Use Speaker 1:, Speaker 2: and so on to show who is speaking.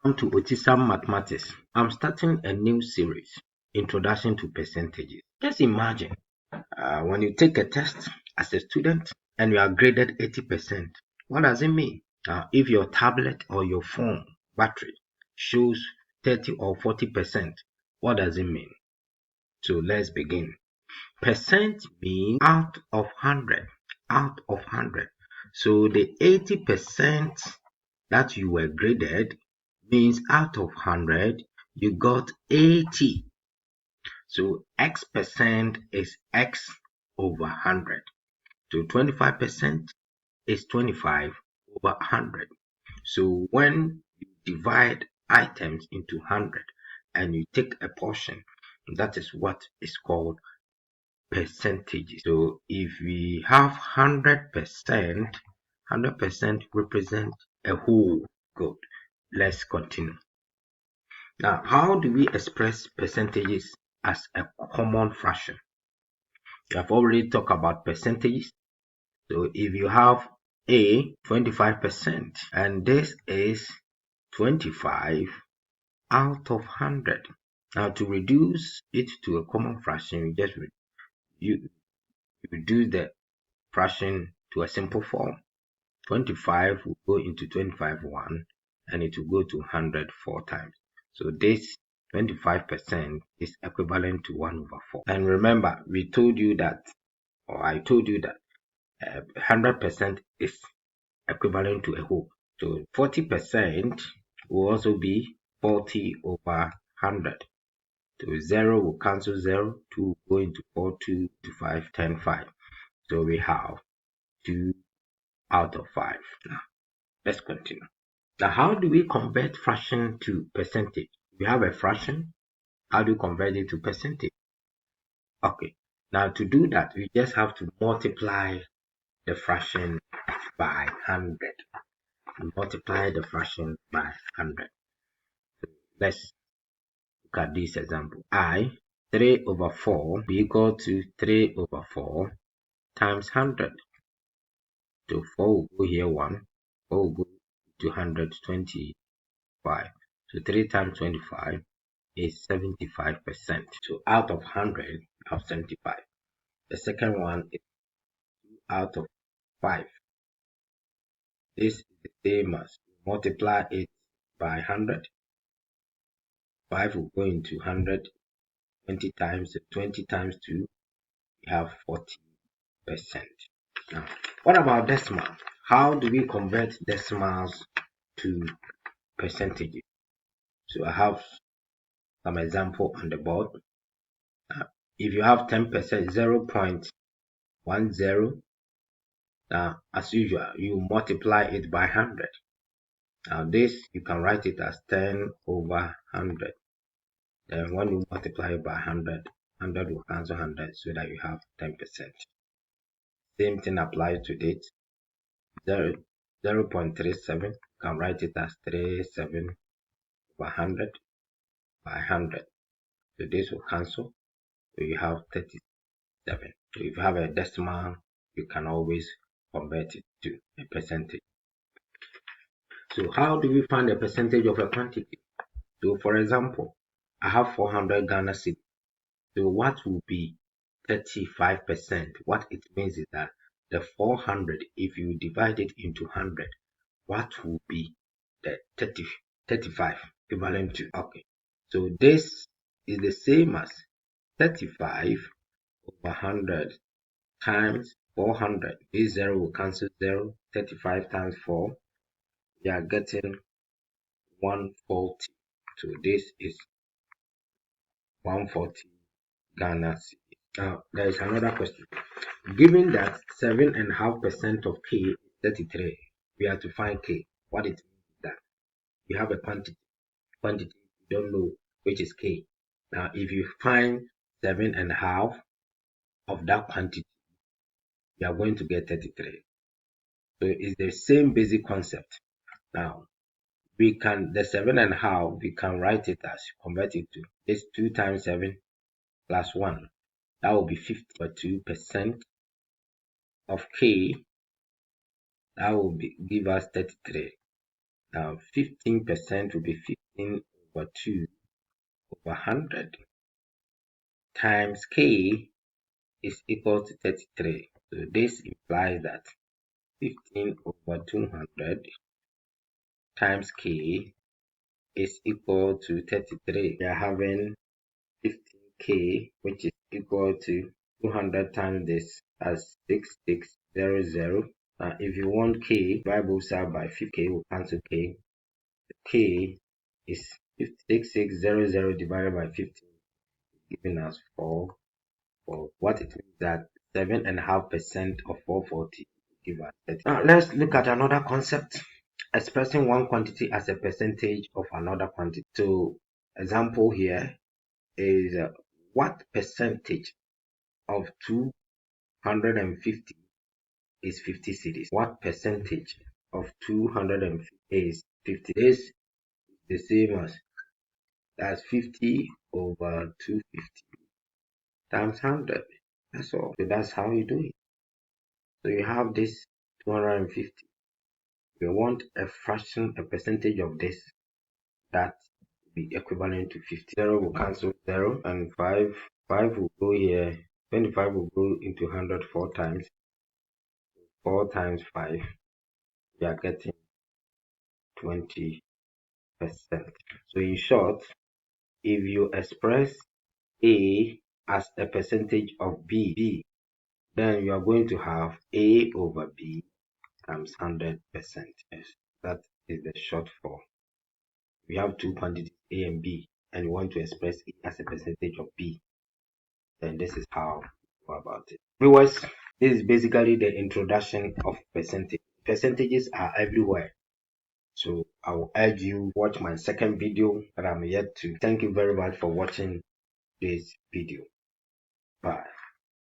Speaker 1: Welcome to Otisam Mathematics. I'm starting a new series, Introduction to Percentages. Just imagine when you take a test as a student and you are graded 80%. What does it mean? If your tablet or your phone battery shows 30 or 40%, what does it mean? So let's begin. Percent means out of 100. Out of 100. So the 80% that you were graded means out of 100 you got 80. So x percent is x over 100. So 25% is 25 over 100. So when you divide items into 100 and you take a portion, that is what is called percentages. So if we have 100%, 100% represent a whole. Good. Let's continue. Now, how do we express percentages as a common fraction? We have already talked about percentages. So if you have A, 25%, and this is 25 out of 100. Now, to reduce it to a common fraction, you just reduce the fraction to a simple form. 25 will go into 25 1, and it will go to 100 4 times. So this 25% is equivalent to 1 over 4. And remember, we told you that, or I told you that 100% is equivalent to a whole. So 40% will also be 40 over 100. So 0 will cancel 0, 2 will go into 4, 2 to 5, 10, 5. So we have 2 out of 5. Now, let's continue. Now, how do we convert fraction to percentage? We have a fraction. How do you convert it to percentage? Okay. Now, to do that, we just have to multiply the fraction by 100. Multiply the fraction by 100. Let's look at this example. 3 over 4 will be equal to 3 over 4 times 100. So 4 will go here 1. 4 will go to 125. So 3 times 25 is 75%. So out of 100, you have 75. The second one is 2 out of 5. This is the same as multiply it by 100. 5 will go into 100 20 times. 20 times 2, you have 40%. Now, what about decimal? How do we convert decimals to percentages? So I have some example on the board. If you have 10%, 0.10, as usual, you multiply it by 100. Now this, you can write it as 10 over 100. Then when you multiply it by 100, 100 will cancel 100 so that you have 10%. Same thing applies to it. 0.37, you can write it as 37 over 100 by 100. So this will cancel. So you have 37. So if you have a decimal, you can always convert it to a percentage. So how do we find the percentage of a quantity? So for example, I have 400 Ghana cedis. So what will be 35%? What it means is that the 400, if you divide it into 100, what will be the 35 equivalent to? Okay. So this is the same as 35 over 100 times 400. This 0 will cancel 0. 35 times 4, we are getting 140. So this is 140 Ghana cedis. Now, there is another question. Given that 7.5% of K is 33, we have to find K. What it means is that we have a quantity, we don't know which is K. Now, if you find 7.5 of that quantity, you are going to get 33. So it's the same basic concept. Now, the 7.5, we can write it as, convert it to, it's 2 times 7 plus 1. That will be 52% of K. That will give us 33. Now 15% will be 15 over 2 over 100 times k is equal to 33. So this implies that 15 over 200 times k is equal to 33. We are having 15k, which is equal to 200 times this, as 6600. If you want k, divide both sides by 50k, we'll cancel k. K is 6600 divided by 15, giving us 4. What it means that 7.5% of 440 give us 30. Now let's look at another concept, expressing one quantity as a percentage of another quantity. So example here is what percentage of 250 is 50 cedis? What percentage of 250 is 50? This is the same as 50 over 250 times 100. That's all. So that's how you do it. So you have this 250. We want a fraction, a percentage of this that will be equivalent to 50. 0 will cancel 0, and 5 will go here. 25 will go into 100 4 times. 4 times 5, we are getting 20%. So in short, if you express A as a percentage of B, then you are going to have A over B times 100%. Yes, that is the short form. We have two quantities A and B, and we want to express A as a percentage of B. Then this is how we go about it. Viewers, this is basically the introduction of percentage. Percentages are everywhere. So I will urge you watch my second video that I'm yet to. Thank you very much for watching this video. Bye.